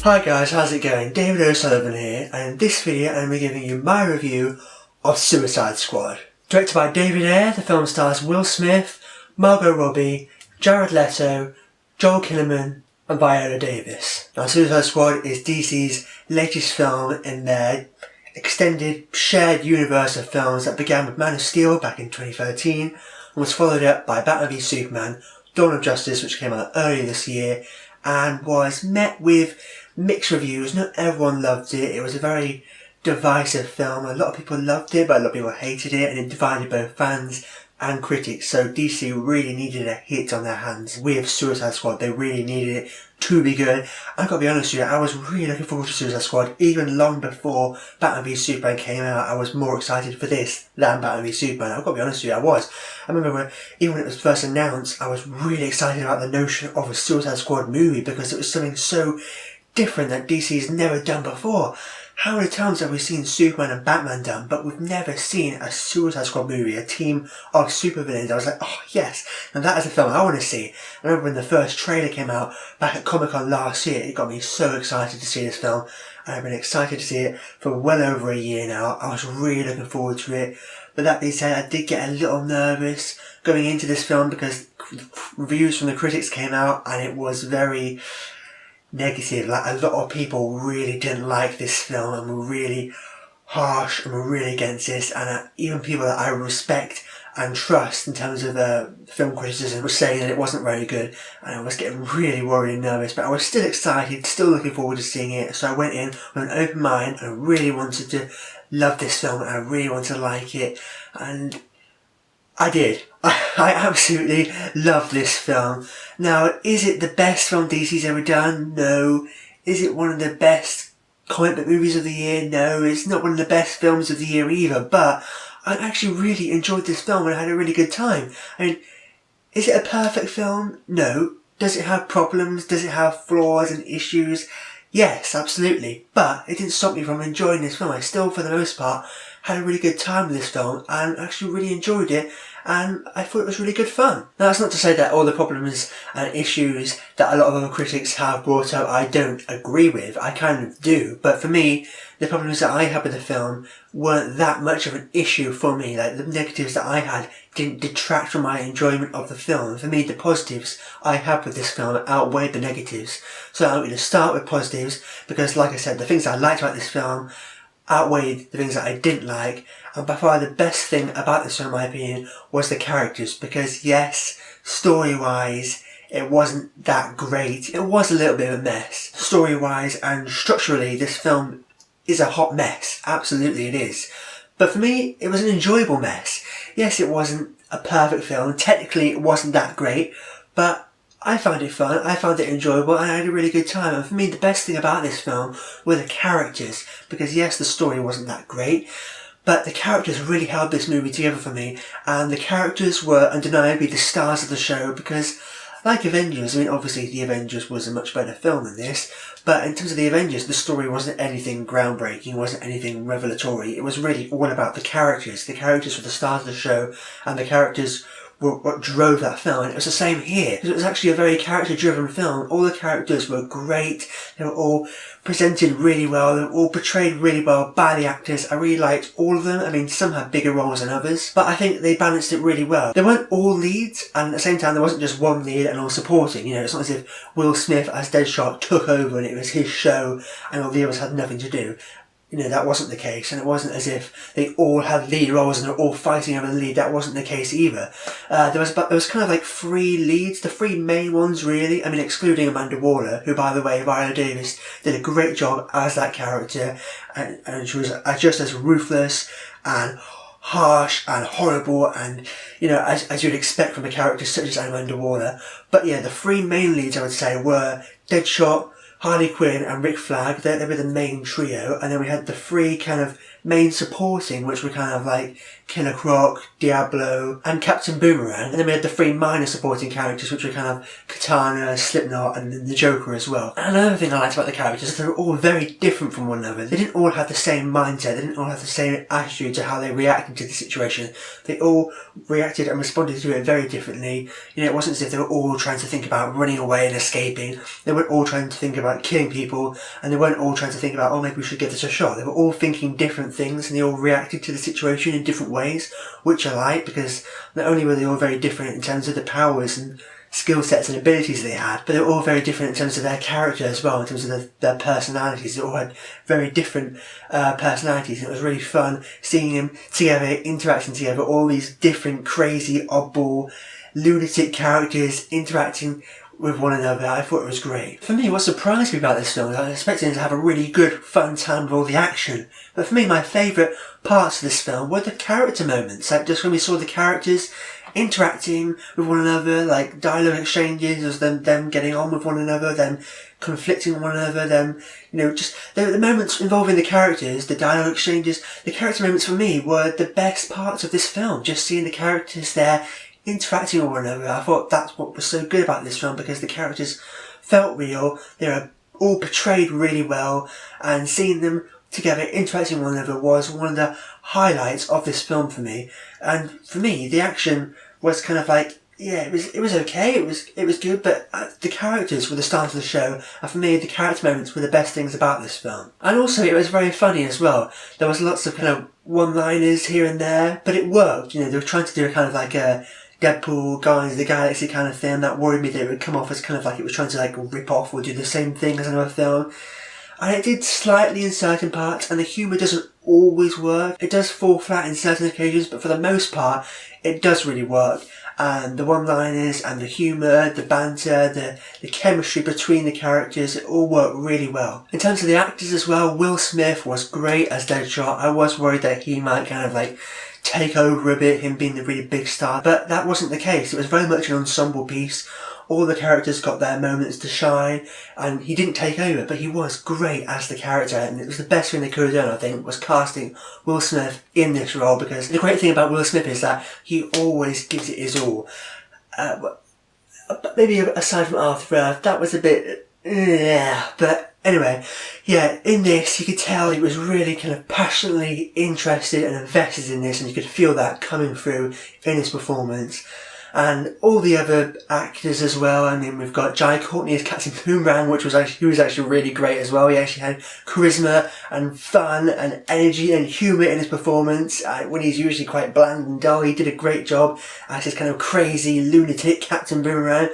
Hi guys, how's it going? David Ayer here, and in this video I'm giving you my review of Suicide Squad. Directed by David Ayer, the film stars Will Smith, Margot Robbie, Jared Leto, Joel Kinnaman and Viola Davis. Now Suicide Squad is DC's latest film in their extended shared universe of films that began with Man of Steel back in 2013 and was followed up by Batman v Superman, Dawn of Justice, which came out earlier this year and was met with mixed reviews. Not everyone loved it. It was a very divisive film. A lot of people loved it, but a lot of people hated it, and it divided both fans and critics. So DC really needed a hit on their hands with Suicide Squad. They really needed it to be good. I've got to be honest with you, I was really looking forward to Suicide Squad. Even long before Batman v Superman came out, I was more excited for this than Batman v Superman. I've got to be honest with you, I was. I remember even when it was first announced, I was really excited about the notion of a Suicide Squad movie because it was something so different that DC's never done before. How many times have we seen Superman and Batman done, but we've never seen a Suicide Squad movie, a team of supervillains? I was like, oh yes, and that is a film I want to see. I remember when the first trailer came out back at Comic-Con last year, it got me so excited to see this film. I've been excited to see it for well over a year now. I was really looking forward to it. But that being said, I did get a little nervous going into this film because reviews from the critics came out and it was very negative. Like, a lot of people really didn't like this film and were really harsh and were really against this, and even people that I respect and trust in terms of film criticism were saying that it wasn't very good, and I was getting really worried and nervous, but I was still excited, still looking forward to seeing it. So I went in with an open mind and I really wanted to love this film and I really wanted to like it, and I did. I absolutely love this film. Now, is it the best film DC's ever done? No. Is it one of the best comic book movies of the year? No. It's not one of the best films of the year either, but I actually really enjoyed this film and I had a really good time. I mean, is it a perfect film? No. Does it have problems? Does it have flaws and issues? Yes, absolutely. But it didn't stop me from enjoying this film. I still, for the most part, had a really good time with this film and actually really enjoyed it, and I thought it was really good fun. Now, that's not to say that all the problems and issues that a lot of other critics have brought up I don't agree with. I kind of do. But for me, the problems that I had with the film weren't that much of an issue for me. Like, the negatives that I had didn't detract from my enjoyment of the film. For me, the positives I had with this film outweighed the negatives. So I'm going to start with positives because, like I said, the things I liked about this film outweighed the things that I didn't like, and by far the best thing about this film, in my opinion, was the characters, because yes, story-wise, it wasn't that great. It was a little bit of a mess. Story-wise and structurally, this film is a hot mess. Absolutely it is. But for me, it was an enjoyable mess. Yes, it wasn't a perfect film. Technically, it wasn't that great, but I found it fun, I found it enjoyable, and I had a really good time. And for me, the best thing about this film were the characters, because yes, the story wasn't that great, but the characters really held this movie together for me, and the characters were undeniably the stars of the show, because like Avengers, I mean, obviously the Avengers was a much better film than this, but in terms of the Avengers, the story wasn't anything groundbreaking, wasn't anything revelatory. It was really all about the characters. The characters were the stars of the show, and the characters were what drove that film, and it was the same here. It was actually a very character-driven film. All the characters were great. They were all presented really well. They were all portrayed really well by the actors. I really liked all of them. I mean, some had bigger roles than others, but I think they balanced it really well. They weren't all leads, and at the same time, there wasn't just one lead and all supporting. You know, it's not as if Will Smith as Deadshot took over and it was his show and all the others had nothing to do. You know, that wasn't the case, and it wasn't as if they all had lead roles and they're all fighting over the lead. That wasn't the case either. There was kind of like 3 leads, the 3 main ones really. I mean, excluding Amanda Waller, who, by the way, Viola Davis did a great job as that character, and she was just as ruthless and harsh and horrible, and you know, as you'd expect from a character such as Amanda Waller. But yeah, the 3 main leads I would say were Deadshot, Harley Quinn and Rick Flag. They were the main trio, and then we had the 3 kind of main supporting, which were kind of like Killer Croc, Diablo, and Captain Boomerang. And then we had the 3 minor supporting characters, which were kind of Katana, Slipknot, and then the Joker as well. And another thing I liked about the characters is they were all very different from one another. They didn't all have the same mindset, they didn't all have the same attitude to how they reacted to the situation. They all reacted and responded to it very differently. You know, it wasn't as if they were all trying to think about running away and escaping. They weren't all trying to think about killing people, and they weren't all trying to think about, oh, maybe we should give this a shot. They were all thinking different things, and they all reacted to the situation in different ways, which I like, because not only were they all very different in terms of the powers and skill sets and abilities they had, but they were all very different in terms of their character as well, in terms of their personalities. They all had very different personalities, and it was really fun seeing them together, interacting together, all these different crazy, oddball, lunatic characters interacting with one another. I thought it was great. For me, what surprised me about this film is I was expecting to have a really good, fun time with all the action. But for me, my favourite parts of this film were the character moments. Like just when we saw the characters interacting with one another, like dialogue exchanges, as them getting on with one another, them conflicting with one another, them, you know, just the moments involving the characters, the dialogue exchanges, the character moments for me were the best parts of this film. Just seeing the characters there interacting with one another. I thought that's what was so good about this film, because the characters felt real, they were all portrayed really well, and seeing them together interacting with one another was one of the highlights of this film for me. And for me, the action was kind of like, yeah, it was okay, it was good, but the characters were the start of the show, and for me, the character moments were the best things about this film. And also, it was very funny as well. There was lots of kind of one-liners here and there, but it worked. You know, they were trying to do a kind of like a Deadpool, Guardians of the Galaxy kind of thing. That worried me that it would come off as kind of like it was trying to like rip off or do the same thing as another film. And it did slightly in certain parts, and the humour doesn't always work. It does fall flat in certain occasions, but for the most part, it does really work. And the one-liners and the humour, the banter, the chemistry between the characters, it all worked really well. In terms of the actors as well, Will Smith was great as Deadshot. I was worried that he might kind of like take over a bit, him being the really big star, but that wasn't the case. It was very much an ensemble piece. All the characters got their moments to shine, and he didn't take over, but he was great as the character, and it was the best thing they could have done, I think, was casting Will Smith in this role, because the great thing about Will Smith is that he always gives it his all. But maybe aside from After Earth, that was a bit, but anyway, yeah, in this, you could tell he was really kind of passionately interested and invested in this, and you could feel that coming through in his performance. And all the other actors as well. I mean, we've got Courtney as Captain Boomerang, he was actually really great as well. He actually had charisma and fun and energy and humour in his performance. When he's usually quite bland and dull, he did a great job as this kind of crazy lunatic Captain Boomerang.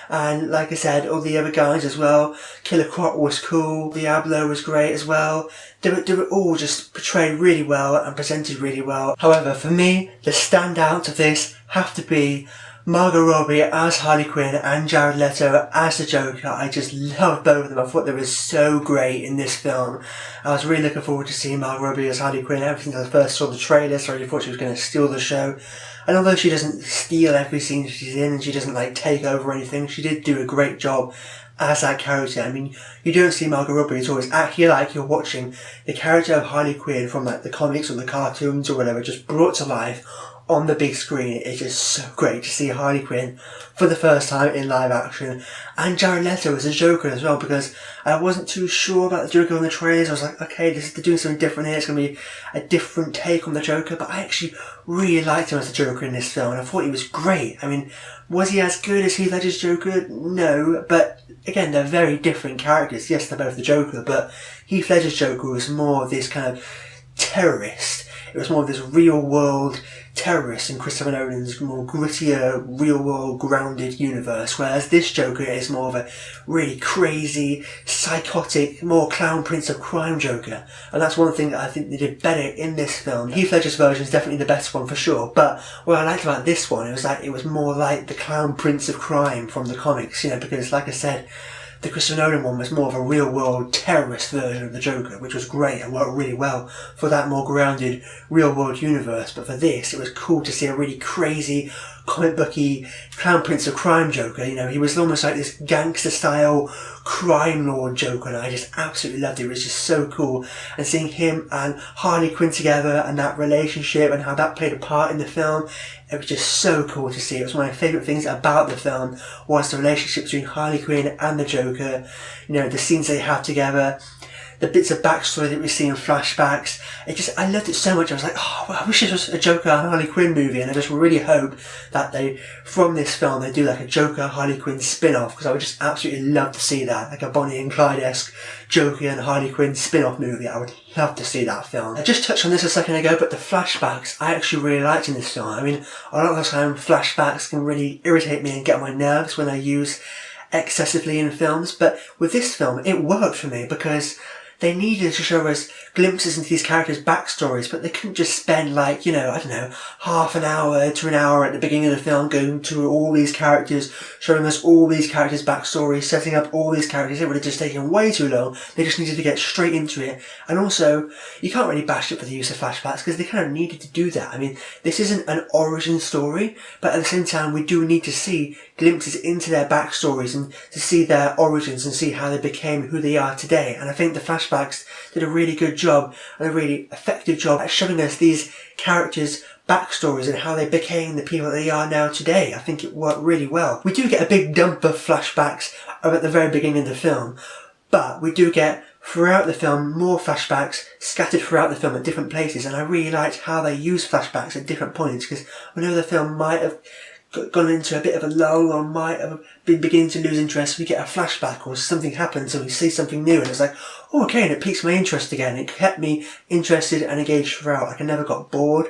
And like I said, all the other guys as well. Killer Croc was cool. Diablo was great as well. They were all just portrayed really well and presented really well. However, for me, the standout of this have to be Margot Robbie as Harley Quinn and Jared Leto as the Joker. I just loved both of them. I thought they were so great in this film. I was really looking forward to seeing Margot Robbie as Harley Quinn ever since I first saw the trailer, so I really thought she was going to steal the show. And although she doesn't steal every scene she's in, and she doesn't like take over or anything, she did do a great job as that character. I mean, you don't see Margot Robbie at all. It's actually like you're watching the character of Harley Quinn from like the comics or the cartoons or whatever, just brought to life on the big screen. It's just so great to see Harley Quinn for the first time in live action, and Jared Leto as a Joker as well, because I wasn't too sure about the Joker on the trailers. I was like, okay, they're doing something different here, it's going to be a different take on the Joker, but I actually really liked him as the Joker in this film, and I thought he was great. I mean, was he as good as Heath Ledger's Joker? No, but again, they're very different characters. Yes, they're both the Joker, but Heath Ledger's Joker was more of this kind of terrorist. It was more of this real-world terrorist in Christopher Nolan's more grittier, real-world, grounded universe, whereas this Joker is more of a really crazy, psychotic, more clown prince of crime Joker. And that's one thing that I think they did better in this film. Heath Ledger's version is definitely the best one for sure, but what I liked about this one, it was more like the clown prince of crime from the comics, you know, because like I said, the Christopher Nolan one was more of a real-world terrorist version of the Joker, which was great and worked really well for that more grounded real-world universe. But for this, it was cool to see a really crazy, comic booky Clown Prince of Crime Joker. You know, he was almost like this gangster style crime lord Joker, and I just absolutely loved it. It was just so cool. And seeing him and Harley Quinn together and that relationship and how that played a part in the film, it was just so cool to see. It was one of my favourite things about the film, was the relationship between Harley Quinn and the Joker. You know, the scenes they have together, the bits of backstory that we see in flashbacks. I loved it so much. I was like, oh, well, I wish it was a Joker and Harley Quinn movie, and I just really hope that from this film, they do like a Joker Harley Quinn spin-off, because I would just absolutely love to see that, like a Bonnie and Clyde-esque Joker and Harley Quinn spin-off movie. I would love to see that film. I just touched on this a second ago, but the flashbacks I actually really liked in this film. I mean, a lot of the time flashbacks can really irritate me and get on my nerves when they're used excessively in films, but with this film, it worked for me because they needed to show us glimpses into these characters' backstories, but they couldn't just spend like, you know, I don't know, half an hour to an hour at the beginning of the film going to all these characters, showing us all these characters' backstories, setting up all these characters. It would have just taken way too long. They just needed to get straight into it. And also, you can't really bash it for the use of flashbacks because they kind of needed to do that. I mean, this isn't an origin story, but at the same time, we do need to see glimpses into their backstories and to see their origins and see how they became who they are today. And I think the flashbacks did a really good job and a really effective job at showing us these characters' backstories and how they became the people they are now today. I think it worked really well. We do get a big dump of flashbacks at the very beginning of the film, but we do get throughout the film more flashbacks scattered throughout the film at different places, and I really liked how they use flashbacks at different points, because whenever the film might have gone into a bit of a lull or might have been beginning to lose interest, we get a flashback or something happens and we see something new, and it's like, oh, okay, and it piques my interest again. It kept me interested and engaged throughout. Like, I never got bored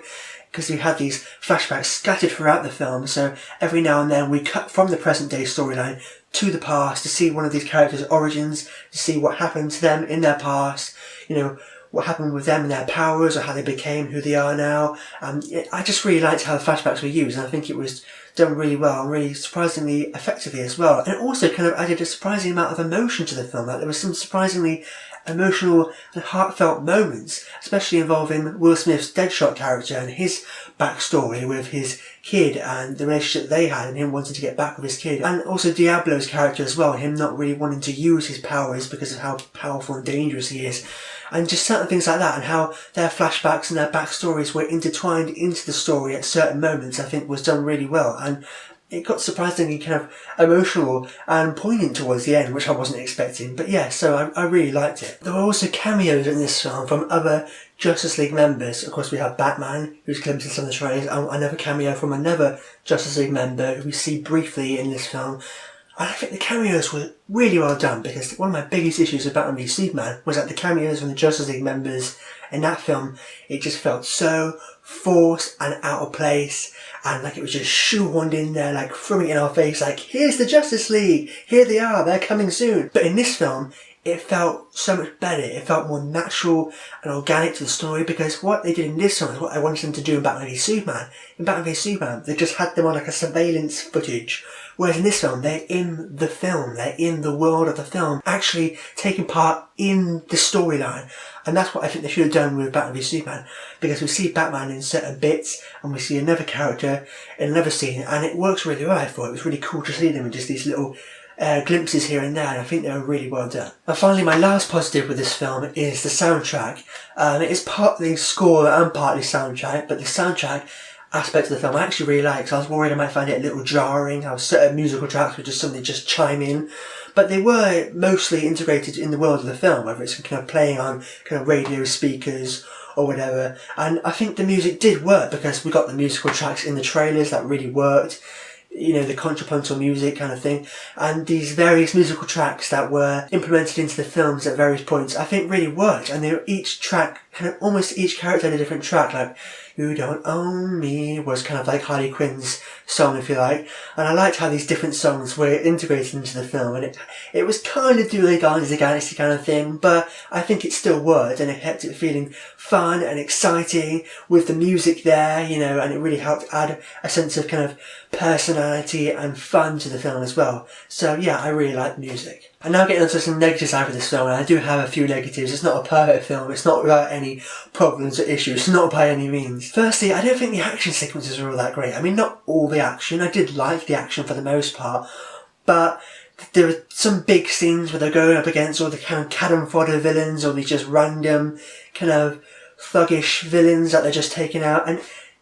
because we had these flashbacks scattered throughout the film, so every now and then we cut from the present day storyline to the past to see one of these characters' origins, to see what happened to them in their past, you know, what happened with them and their powers, or how they became who they are now. I just really liked how the flashbacks were used, and I think it was done really well and really surprisingly effectively as well. And it also kind of added a surprising amount of emotion to the film. Like, there was some surprisingly emotional and heartfelt moments, especially involving Will Smith's Deadshot character and his backstory with his kid and the relationship they had and him wanting to get back with his kid. And also Diablo's character as well, him not really wanting to use his powers because of how powerful and dangerous he is. And just certain things like that, and how their flashbacks and their backstories were intertwined into the story at certain moments, I think was done really well. And it got surprisingly kind of emotional and poignant towards the end, which I wasn't expecting. But yeah, so I really liked it. There were also cameos in this film from other Justice League members. Of course, we have Batman, who's glimpsed in some of the trailers, and another cameo from another Justice League member who we see briefly in this film. And I think the cameos were really well done, because one of my biggest issues with Batman v Superman was that the cameos from the Justice League members in that film, it just felt so forced and out of place, and like it was just shoehorned in there, like throwing it in our face, like, here's the Justice League, here they are, they're coming soon. But in this film, it felt so much better. It felt more natural and organic to the story, because what they did in this film is what I wanted them to do in Batman v Superman. In Batman v Superman, they just had them on like a surveillance footage. Whereas in this film, they're in the film, they're in the world of the film, actually taking part in the storyline. And that's what I think they should have done with Batman v Superman, because we see Batman in certain bits, and we see another character in another scene, and it works really well. I thought it was really cool to see them in just these little glimpses here and there, and I think they were really well done. And finally, my last positive with this film is the soundtrack. It is partly score and partly soundtrack, but the soundtrack aspect of the film I actually really like. So I was worried I might find it a little jarring, how certain musical tracks would just suddenly just chime in, but they were mostly integrated in the world of the film, whether it's kind of playing on kind of radio speakers or whatever. And I think the music did work, because we got the musical tracks in the trailers that really worked, you know, the contrapuntal music kind of thing, and these various musical tracks that were implemented into the films at various points, I think really worked. And they were each track, kind of almost each character had a different track, like You Don't Own Me was kind of like Harley Quinn's song, if you like. And I liked how these different songs were integrated into the film, and it was kind of doing a Guardians of the Galaxy kind of thing, but I think it still worked, and it kept it feeling fun and exciting with the music there, you know, and it really helped add a sense of kind of personality and fun to the film as well. So yeah, I really like the music. And now getting onto some negatives out of this film, and I do have a few negatives. It's not a perfect film, it's not without any any problems or issues, not by any means. Firstly, I don't think the action sequences are all that great. I mean, not all the action. I did like the action for the most part, but there were some big scenes where they're going up against all the kind of cannon fodder villains, or these just random kind of thuggish villains that they're just taking out, and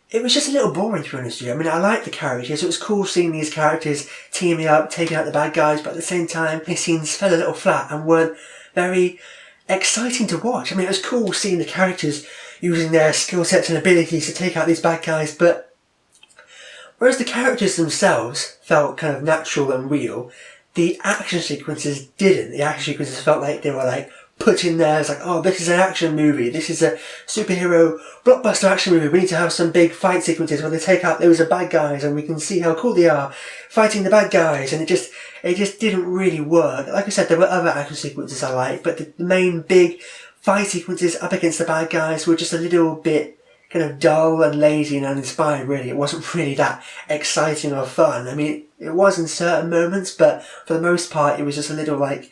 it was just a little boring, to be honest with you. I mean, I liked the characters. It was cool seeing these characters teaming up, taking out the bad guys, but at the same time, these scenes fell a little flat and weren't very exciting to watch. I mean, it was cool seeing the characters using their skill sets and abilities to take out these bad guys, but whereas the characters themselves felt kind of natural and real, the action sequences didn't. The action sequences felt like they were like put in there. It's like, oh, this is an action movie. This is a superhero blockbuster action movie. We need to have some big fight sequences where they take out those bad guys and we can see how cool they are fighting the bad guys. And it just didn't really work. Like I said, there were other action sequences I liked, but the main big fight sequences up against the bad guys were just a little bit kind of dull and lazy and uninspired, really. It wasn't really that exciting or fun. I mean, it was in certain moments, but for the most part, it was just a little like,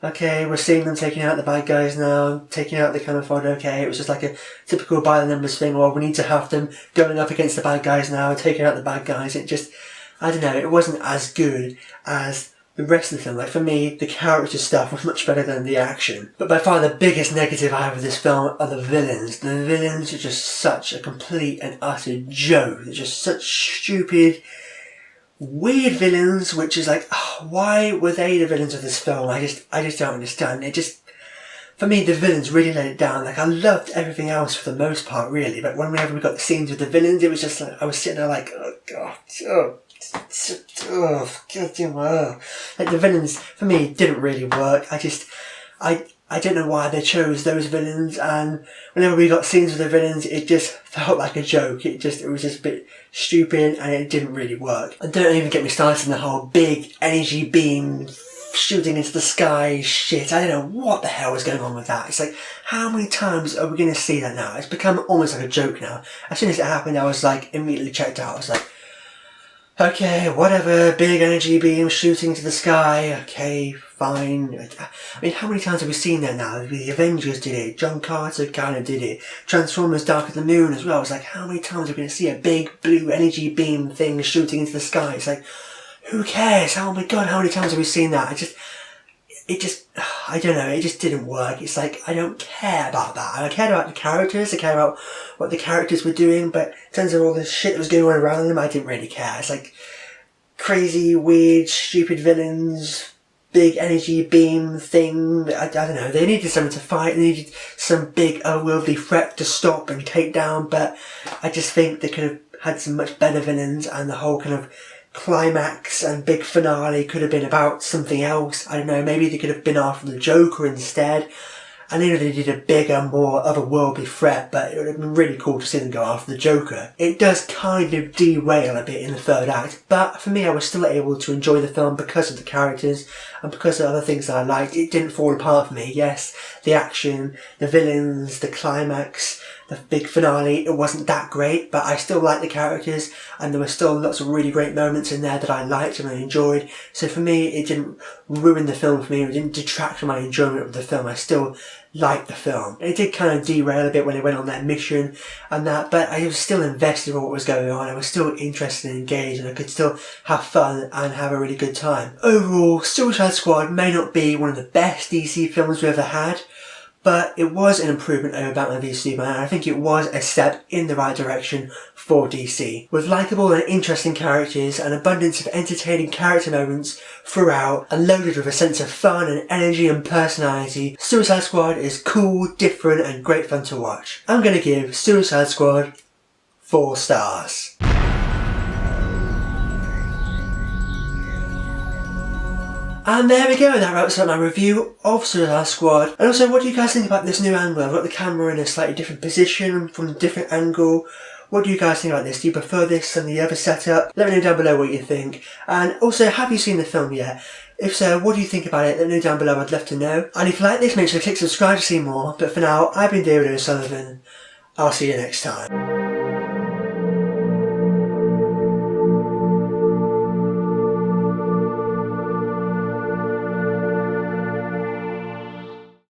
okay, we're seeing them taking out the bad guys now, taking out the kind of fodder, okay. It was just like a typical by the numbers thing, or we need to have them going up against the bad guys now, taking out the bad guys. It just, I don't know, it wasn't as good as the rest of the film. Like, for me, the character stuff was much better than the action. But by far the biggest negative I have of this film are the villains. The villains are just such a complete and utter joke. They're just such stupid, weird villains, which is like, oh, why were they the villains of this film? I just don't understand. It just, for me, the villains really let it down. Like, I loved everything else for the most part, really, but whenever we got the scenes with the villains, it was just like, I was sitting there like, oh god, like, the villains for me didn't really work. I don't know why they chose those villains, and whenever we got scenes with the villains, it just felt like a joke. It was just a bit stupid, and it didn't really work. And don't even get me started on the whole big energy beam shooting into the sky shit. I don't know what the hell was going on with that. It's like, how many times are we going to see that now? It's become almost like a joke now. As soon as it happened, I was like, immediately checked out. I was like, okay, whatever, big energy beam shooting to the sky, okay, fine. I mean, how many times have we seen that now? The Avengers did it, John Carter kind of did it, Transformers Dark of the Moon as well. It's like, how many times are we going to see a big blue energy beam thing shooting into the sky? It's like, who cares? Oh my god, how many times have we seen that? I don't know, it just didn't work. It's like, I don't care about that. I cared about the characters, I cared about what the characters were doing, but in terms of all the shit that was going on around them, I didn't really care. It's like, crazy, weird, stupid villains, big energy beam thing. I don't know, they needed something to fight, they needed some big otherworldly threat to stop and take down, but I just think they could have had some much better villains, and the whole kind of climax and big finale could have been about something else. I don't know, maybe they could have been after the Joker instead. I know they did a bigger, more otherworldly threat, but it would have been really cool to see them go after the Joker. It does kind of derail a bit in the third act, but for me I was still able to enjoy the film because of the characters and because of other things that I liked. It didn't fall apart for me. Yes, the action, the villains, the climax, the big finale, it wasn't that great, but I still liked the characters, and there were still lots of really great moments in there that I liked and I enjoyed. So for me, it didn't ruin the film for me, it didn't detract from my enjoyment of the film. I still liked the film. It did kind of derail a bit when they went on that mission and that, but I was still invested in what was going on. I was still interested and engaged, and I could still have fun and have a really good time. Overall, Suicide Squad may not be one of the best DC films we ever had, but it was an improvement over Batman v Superman, and I think it was a step in the right direction for DC. With likeable and interesting characters, an abundance of entertaining character moments throughout, and loaded with a sense of fun and energy and personality, Suicide Squad is cool, different, and great fun to watch. I'm gonna give Suicide Squad 4 stars. And there we go, that wraps up my review of Suicide Squad. And also, what do you guys think about this new angle? I've got the camera in a slightly different position, from a different angle. What do you guys think about this? Do you prefer this than the other setup? Let me know down below what you think. And also, have you seen the film yet? If so, what do you think about it? Let me know down below, I'd love to know. And if you like this, make sure to click subscribe to see more. But for now, I've been David Ayer. I'll see you next time.